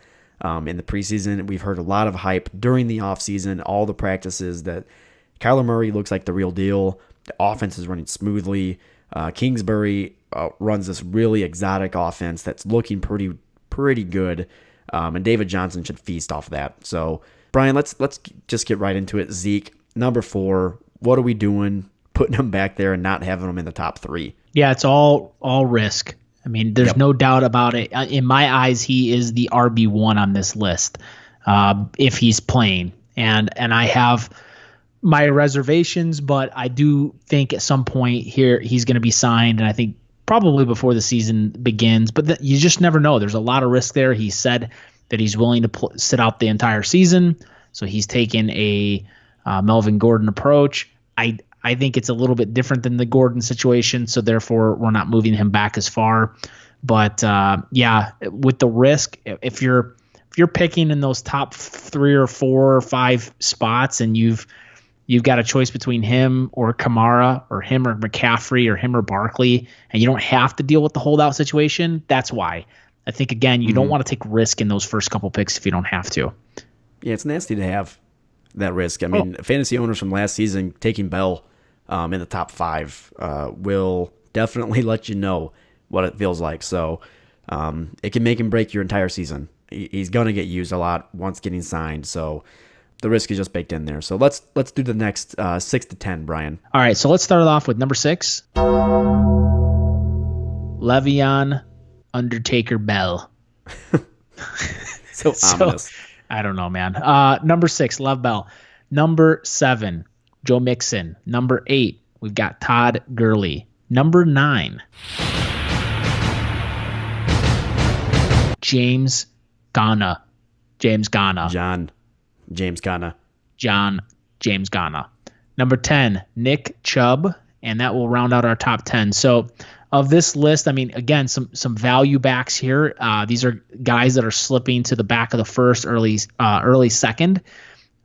in the preseason. We've heard a lot of hype during the offseason, all the practices, that Kyler Murray looks like the real deal. The offense is running smoothly. Kingsbury runs this really exotic offense that's looking pretty good. And David Johnson should feast off that. So, Brian, let's just get right into it. Zeke, number 4. What are we doing putting him back there and not having him in the top 3? Yeah, it's all risk. I mean, there's no doubt about it. In my eyes, he is the RB1 on this list if he's playing. And I have my reservations, but I do think at some point here he's going to be signed, and I think probably before the season begins. But you just never know. There's a lot of risk there. He said that he's willing to sit out the entire season, so he's taken a Melvin Gordon approach. I think it's a little bit different than the Gordon situation, so therefore we're not moving him back as far. But with the risk, if you're picking in those top 3 or 4 or 5 spots, and you've got a choice between him or Kamara or him or McCaffrey or him or Barkley, and you don't have to deal with the holdout situation, that's why. I think, again, you don't want to take risk in those first couple picks if you don't have to. Yeah, it's nasty to have that risk. I mean, fantasy owners from last season taking Bell in the top 5 will definitely let you know what it feels like. So it can make and break your entire season. He's going to get used a lot once getting signed. So the risk is just baked in there. So let's do the next 6 to 10, Brian. All right, so let's start it off with number 6. Le'Veon Undertaker Bell. So ominous. I don't know, man. Number 6, Lev Bell. Number 7, Joe Mixon. Number 8, we've got Todd Gurley. Number 9, James Ghana. James Ghana. Number 10, Nick Chubb, and that will round out our top 10. So of this list, I mean, again, some value backs here. These are guys that are slipping to the back of the first, early second.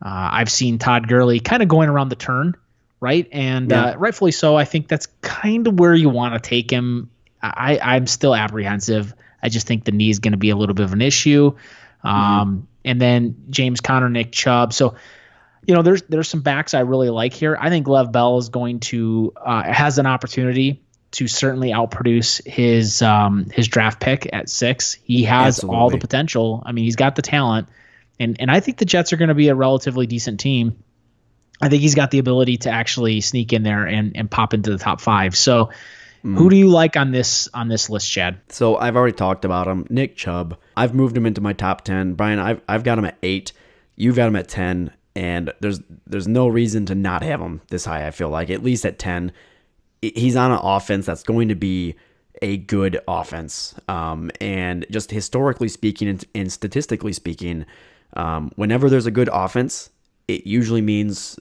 I've seen Todd Gurley kind of going around the turn, right? And rightfully so. I think that's kind of where you want to take him. I'm still apprehensive. I just think the knee is going to be a little bit of an issue. And then James Conner, Nick Chubb. So, there's some backs I really like here. I think Lev Bell is going to has an opportunity to certainly outproduce his draft pick at 6. He has all the potential. I mean, he's got the talent, and I think the Jets are going to be a relatively decent team. I think he's got the ability to actually sneak in there and pop into the top 5. So, who do you like on this list, Chad? So I've already talked about him, Nick Chubb. I've moved him into my top 10. Brian, I've got him at 8. You've got him at 10. And there's no reason to not have him this high, I feel like, at least at 10. He's on an offense that's going to be a good offense. And just historically speaking and statistically speaking, whenever there's a good offense, it usually means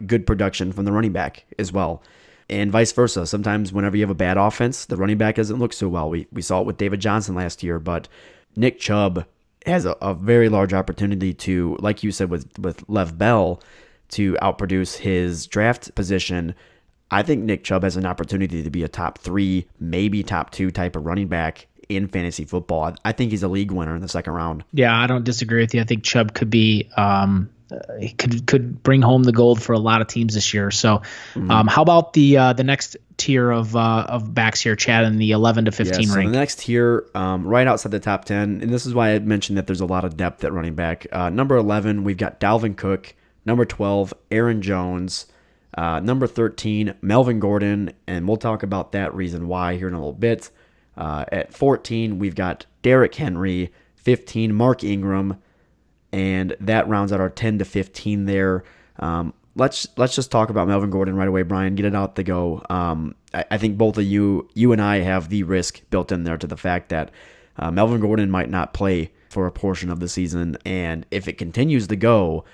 good production from the running back as well. And vice versa. Sometimes whenever you have a bad offense, the running back doesn't look so well. We saw it with David Johnson last year, but Nick Chubb has a very large opportunity to, like you said with Lev Bell, to outproduce his draft position. I think Nick Chubb has an opportunity to be a top 3, maybe top 2 type of running back in fantasy football. I think he's a league winner in the second round. Yeah, I don't disagree with you. I think Chubb could be he could bring home the gold for a lot of teams this year. So, how about the next tier of backs here, Chad, in the 11 to 15 range? So the next tier, right outside the top 10, and this is why I mentioned that there's a lot of depth at running back. Number 11, we've got Dalvin Cook. Number 12, Aaron Jones. Number 13, Melvin Gordon, and we'll talk about that reason why here in a little bit. At 14, we've got Derrick Henry. 15, Mark Ingram. And that rounds out our 10 to 15 there. Let's just talk about Melvin Gordon right away, Brian. Get it out the go. I think both of you and I have the risk built in there to the fact that Melvin Gordon might not play for a portion of the season. And if it continues to go,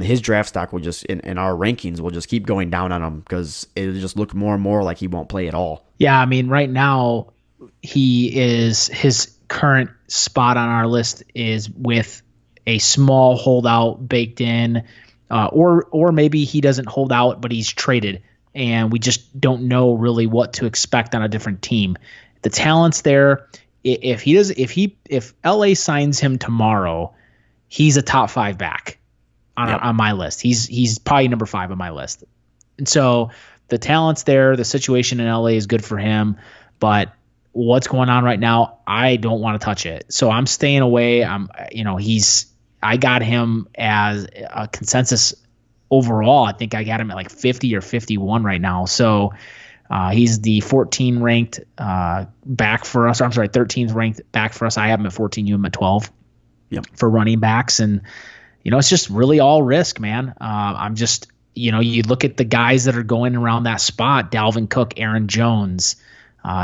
his draft stock will just, in our rankings, will just keep going down on him because it'll just look more and more like he won't play at all. Yeah, I mean, right now, his current spot on our list is with a small holdout baked in, or maybe he doesn't hold out, but he's traded, and we just don't know really what to expect on a different team. The talent's there. If LA signs him tomorrow, he's a top 5 back on my list. He's probably number 5 on my list. And so the talent's there. The situation in LA is good for him, but what's going on right now, I don't want to touch it. So I'm staying away. I got him as a consensus overall. I think I got him at like 50 or 51 right now. So he's the 14 ranked back for us. I'm sorry, 13th ranked back for us. I have him at 14. You have him at 12. Yep. For running backs, and it's just really all risk, man. I'm just, you look at the guys that are going around that spot: Dalvin Cook, Aaron Jones,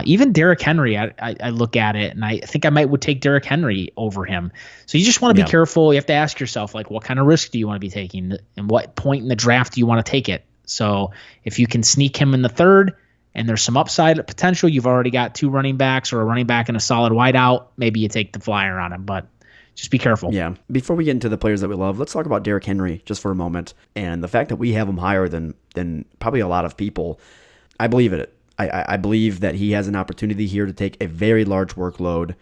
even Derrick Henry. I look at it, and I think I would take Derrick Henry over him. So you just want to be careful. You have to ask yourself, like, what kind of risk do you want to be taking, and what point in the draft do you want to take it? So if you can sneak him in the third, and there's some upside potential, you've already got 2 running backs or a running back and a solid wideout, maybe you take the flyer on him, but just be careful. Yeah. Before we get into the players that we love, let's talk about Derrick Henry just for a moment. And the fact that we have him higher than probably a lot of people, I believe in it. I believe that he has an opportunity here to take a very large workload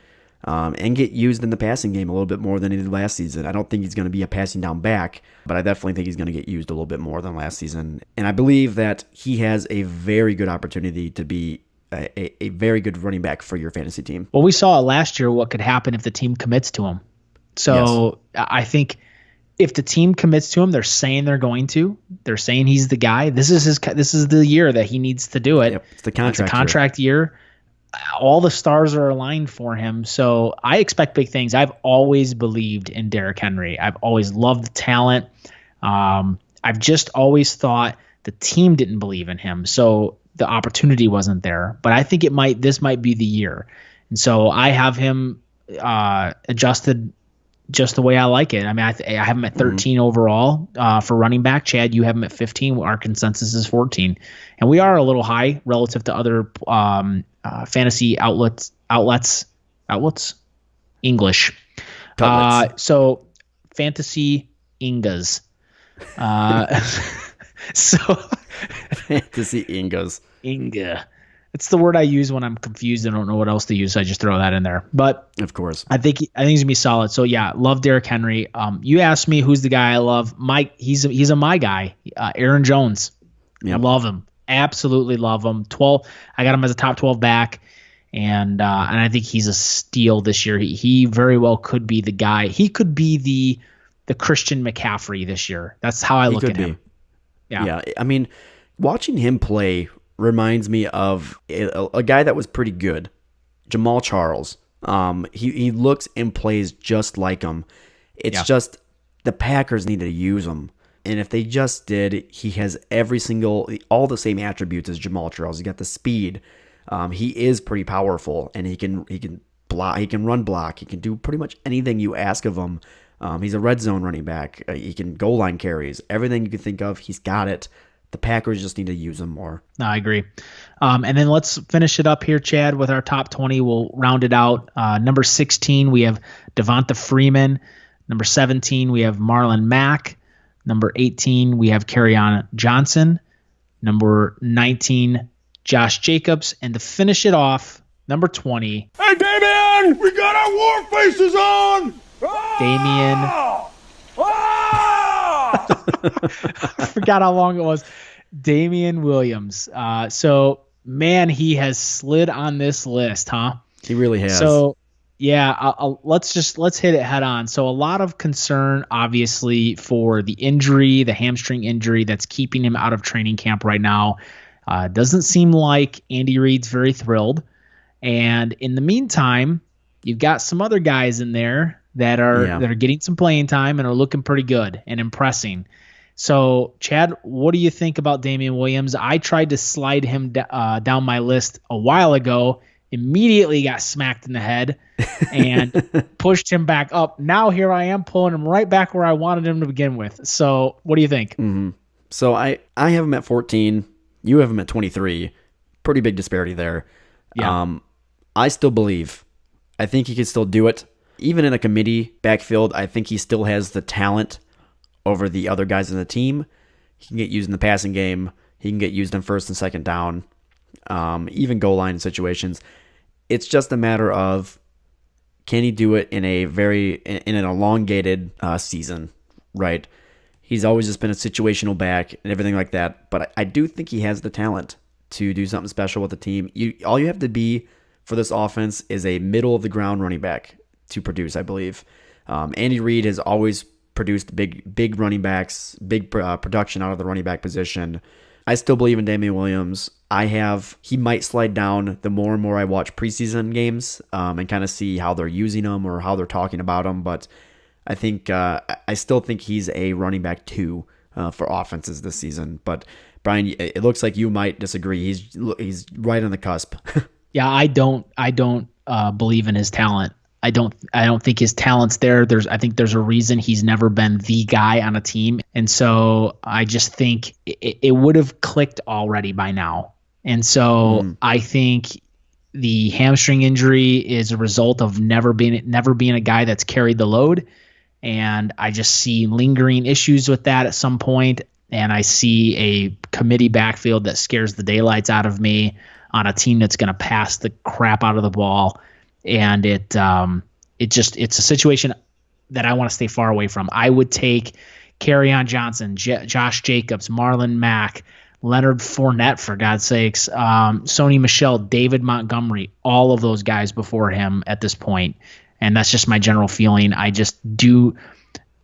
and get used in the passing game a little bit more than he did last season. I don't think he's going to be a passing down back, but I definitely think he's going to get used a little bit more than last season. And I believe that he has a very good opportunity to be a very good running back for your fantasy team. Well, we saw last year what could happen if the team commits to him. So yes. I think if the team commits to him, they're saying they're going to. They're saying he's the guy. This is the year that he needs to do it. Yep, it's the contract. It's a contract year. All the stars are aligned for him. So I expect big things. I've always believed in Derrick Henry. I've always loved the talent. I've just always thought the team didn't believe in him. So the opportunity wasn't there. But I think this might be the year. And so I have him adjusted just the way I like it. I mean, I have him at 13 overall for running back. Chad, you have him at 15. Our consensus is 14. And we are a little high relative to other fantasy outlets, English. So fantasy Ingas. Fantasy Ingas. Inga. It's the word I use when I'm confused and don't know what else to use. So I just throw that in there. But of course, I think he's gonna be solid. So yeah, love Derrick Henry. You asked me who's the guy I love. He's a my guy. Aaron Jones. Yep. Love him. Absolutely love him. 12. I got him as a top 12 back, and I think he's a steal this year. He very well could be the guy. He could be the Christian McCaffrey this year. That's how I look at him. Yeah. I mean, watching him play reminds me of a guy that was pretty good, Jamal Charles. He looks and plays just like him. It's just the Packers need to use him. And if they just did, he has all the same attributes as Jamal Charles. He got the speed. He is pretty powerful, and he can block. He can run block. He can do pretty much anything you ask of him. He's a red zone running back. He can goal line carries. Everything you can think of, he's got it. The Packers just need to use him more. No, I agree. And then let's finish it up here, Chad, with our top 20. We'll round it out. Number 16, we have Devonta Freeman. Number 17, we have Marlon Mack. Number 18, we have Kerryon Johnson. Number 19, Josh Jacobs. And to finish it off, number 20. Hey, Damian! We got our war faces on! Damian. I forgot how long it was. Damian Williams. So, man, he has slid on this list, huh? He really has. So, yeah, let's hit it head on. So, a lot of concern, obviously, for the injury, the hamstring injury that's keeping him out of training camp right now. Doesn't seem like Andy Reid's very thrilled. And in the meantime, you've got some other guys in there that are getting some playing time and are looking pretty good and impressing. So, Chad, what do you think about Damian Williams? I tried to slide him down my list a while ago, immediately got smacked in the head, and pushed him back up. Now here I am pulling him right back where I wanted him to begin with. So, what do you think? Mm-hmm. So, I have him at 14. You have him at 23. Pretty big disparity there. Yeah. I still believe. I think he can still do it. Even in a committee backfield, I think he still has the talent over the other guys in the team. He can get used in the passing game. He can get used in first and second down, even goal line situations. It's just a matter of, can he do it in an elongated season, right? He's always just been a situational back and everything like that. But I do think he has the talent to do something special with the team. All you have to be for this offense is a middle of the ground running back to produce, I believe. Andy Reid has always produced big running backs, big production out of the running back position. I still believe in Damian Williams. He might slide down the more and more I watch preseason games and kind of see how they're using him or how they're talking about him. But I think I still think he's a running back 2 for offenses this season. But Brian, it looks like you might disagree. He's right on the cusp. Yeah, I don't believe in his talent. I don't think his talent's there. I think there's a reason he's never been the guy on a team. And so I just think it would have clicked already by now. And so I think the hamstring injury is a result of never being a guy that's carried the load. And I just see lingering issues with that at some point. And I see a committee backfield that scares the daylights out of me on a team that's going to pass the crap out of the ball. And it's a situation that I want to stay far away from. I would take Kerryon Johnson, Josh Jacobs, Marlon Mack, Leonard Fournette, for God's sakes, Sony Michel, David Montgomery, all of those guys before him at this point. And that's just my general feeling. I just do,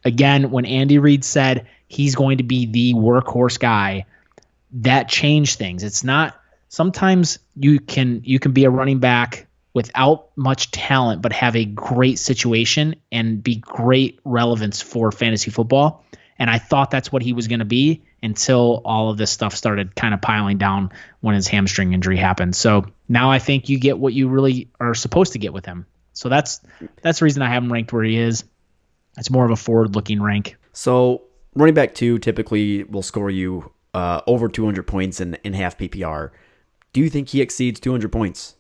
again, when Andy Reid said he's going to be the workhorse guy, that changed things. It's not, sometimes you can be a running back without much talent, but have a great situation and be great relevance for fantasy football. And I thought that's what he was going to be until all of this stuff started kind of piling down when his hamstring injury happened. So now I think you get what you really are supposed to get with him. So that's the reason I have him ranked where he is. It's more of a forward-looking rank. So running back 2 typically will score you over 200 points in half PPR. Do you think he exceeds 200 points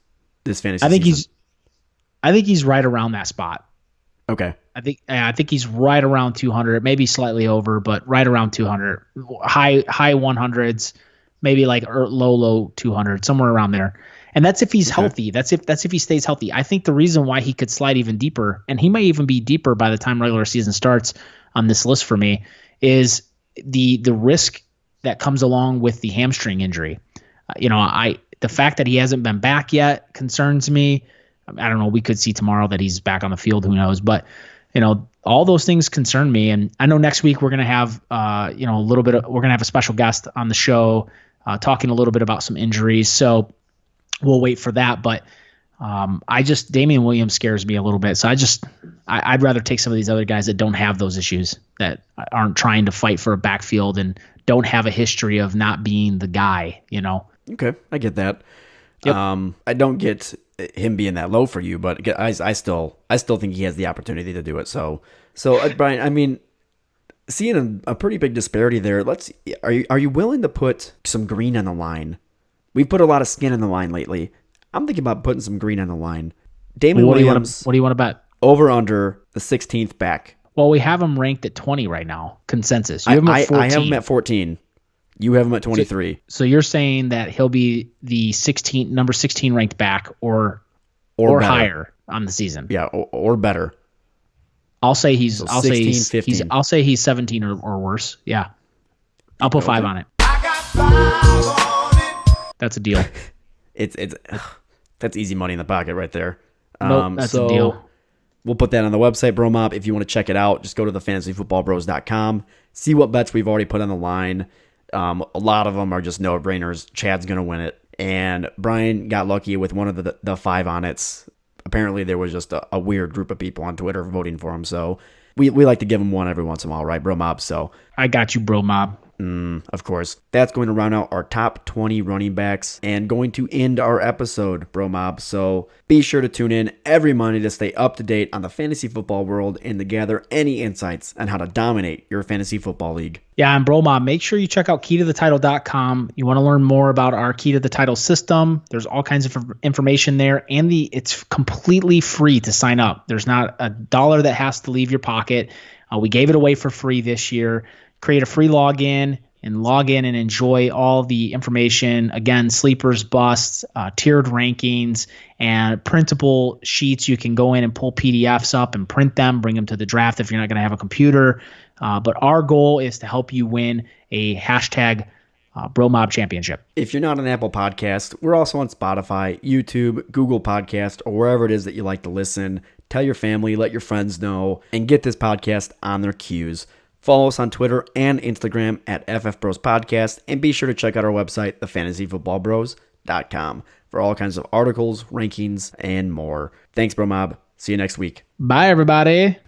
this fantasy season? I think he's right around that spot. Okay. I think he's right around 200, maybe slightly over, but right around 200. High 100s, maybe like low 200, somewhere around there. And that's if he's healthy. That's if he stays healthy. I think the reason why he could slide even deeper, and he may even be deeper by the time regular season starts on this list for me, is the risk that comes along with the hamstring injury. The fact that he hasn't been back yet concerns me. I don't know. We could see tomorrow that he's back on the field. Who knows? But all those things concern me. And I know next week we're going to have we're going to have a special guest on the show talking a little bit about some injuries. So we'll wait for that. But Damian Williams scares me a little bit. So I'd rather take some of these other guys that don't have those issues, that aren't trying to fight for a backfield and don't have a history of not being the guy. Okay, I get that. Yep. I don't get him being that low for you, but I still think he has the opportunity to do it. So Brian, I mean, seeing a pretty big disparity there. Are you willing to put some green on the line? We've put a lot of skin on the line lately. I'm thinking about putting some green on the line. Damian Williams. What do you want to bet? Over under the 16th back. Well, we have him ranked at 20 right now. Consensus. You have him at 14. I have him at 14. You have him at 23. So you're saying that he'll be the number 16 ranked back or higher on the season. Yeah, or better. I'll say he's 15. I'll say he's 17 or worse. Yeah. I'll put 5 on it. I got 5 on it. That's a deal. It's that's easy money in the pocket right there. Nope, that's a deal. We'll put that on the website, BroMob. If you want to check it out, just go to thefantasyfootballbros.com. See what bets we've already put on the line. A lot of them are just no-brainers. Chad's going to win it. And Brian got lucky with one of the 5 on it's. Apparently, there was just a weird group of people on Twitter voting for him. So we like to give him one every once in a while, right, BroMob? So I got you, BroMob. Of course. That's going to round out our top 20 running backs and going to end our episode, BroMob. So be sure to tune in every Monday to stay up to date on the fantasy football world and to gather any insights on how to dominate your fantasy football league. Yeah, and BroMob, make sure you check out keytothetitle.com. You want to learn more about our Key to the Title system. There's all kinds of information there, and it's completely free to sign up. There's not a dollar that has to leave your pocket. We gave it away for free this year. Create a free login and log in and enjoy all the information. Again, sleepers, busts, tiered rankings, and printable sheets. You can go in and pull PDFs up and print them, bring them to the draft if you're not going to have a computer. But our goal is to help you win a hashtag BroMob Championship. If you're not an Apple Podcast, we're also on Spotify, YouTube, Google Podcast, or wherever it is that you like to listen. Tell your family, let your friends know, and get this podcast on their queues. Follow us on Twitter and Instagram at FF Bros Podcast, and be sure to check out our website, thefantasyfootballbros.com, for all kinds of articles, rankings, and more. Thanks, BroMob. See you next week. Bye, everybody.